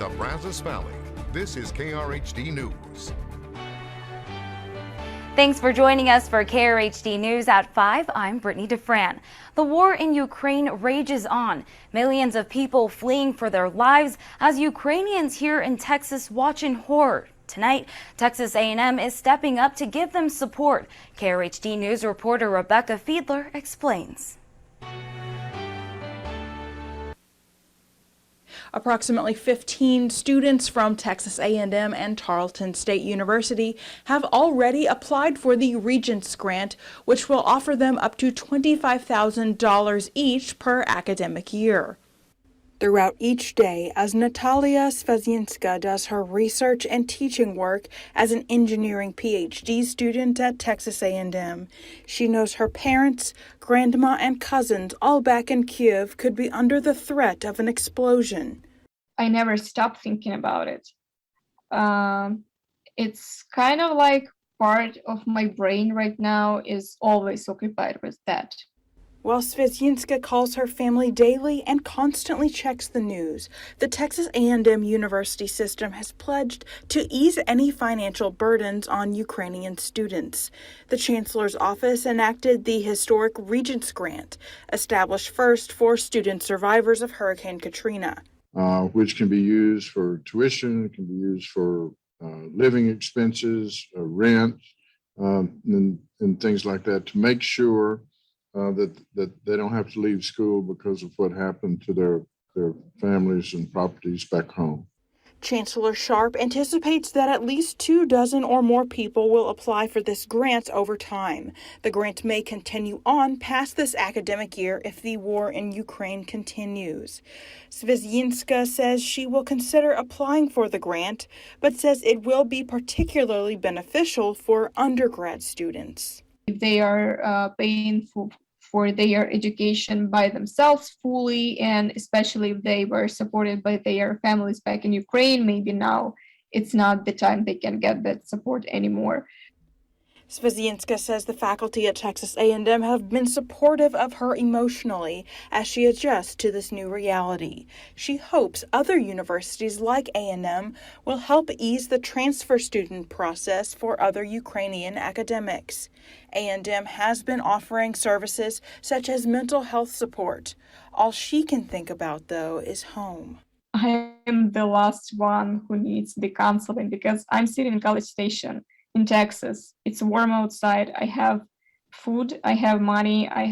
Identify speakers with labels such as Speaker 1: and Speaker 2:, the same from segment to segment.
Speaker 1: the Brazos Valley. This is KRHD News.
Speaker 2: Thanks for joining us for KRHD News at 5. I'm Brittany DeFran. The war in Ukraine rages on. Millions of people fleeing for their lives as Ukrainians here in Texas watch in horror. Tonight, Texas A&M is stepping up to give them support. KRHD News reporter Rebecca Fiedler explains.
Speaker 3: Approximately 15 students from Texas A&M and Tarleton State University have already applied for the Regents Grant, which will offer them up to $25,000 each per academic year. Throughout each day, as Natalia Svezinska does her research and teaching work as an engineering PhD student at Texas A&M, she knows her parents, grandma, and cousins, all back in Kyiv, could be under the threat of an explosion.
Speaker 4: I never stopped thinking about it. It's kind of like part of my brain right now is always occupied with that.
Speaker 3: While Svezinska calls her family daily and constantly checks the news, the Texas A&M University system has pledged to ease any financial burdens on Ukrainian students. The Chancellor's office enacted the historic Regents Grant, established first for student survivors of Hurricane Katrina.
Speaker 5: Which can be used for tuition, it can be used for living expenses, rent, and things like that, to make sure that they don't have to leave school because of what happened to their families and properties back home.
Speaker 3: Chancellor Sharp anticipates that at least 24 or more people will apply for this grant over time. The grant may continue on past this academic year if the war in Ukraine continues. Svezinska says she will consider applying for the grant, but says it will be particularly beneficial for undergrad students.
Speaker 4: If they are paying for their education by themselves fully, and especially if they were supported by their families back in Ukraine, maybe now it's not the time they can get that support anymore.
Speaker 3: Svezinska says the faculty at Texas A&M have been supportive of her emotionally as she adjusts to this new reality. She hopes other universities like A&M will help ease the transfer student process for other Ukrainian academics. A&M has been offering services such as mental health support. All she can think about, though, is home.
Speaker 4: I am the last one who needs the counseling because I'm sitting in College Station in Texas. It's warm outside. I have food, I have money, I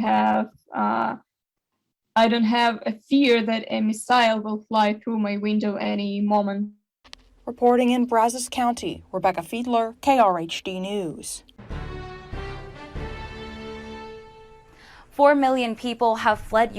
Speaker 4: don't have a fear that a missile will fly through my window any moment.
Speaker 3: Reporting in Brazos County, Rebecca Fiedler, KRHD News.
Speaker 2: 4 million people have fled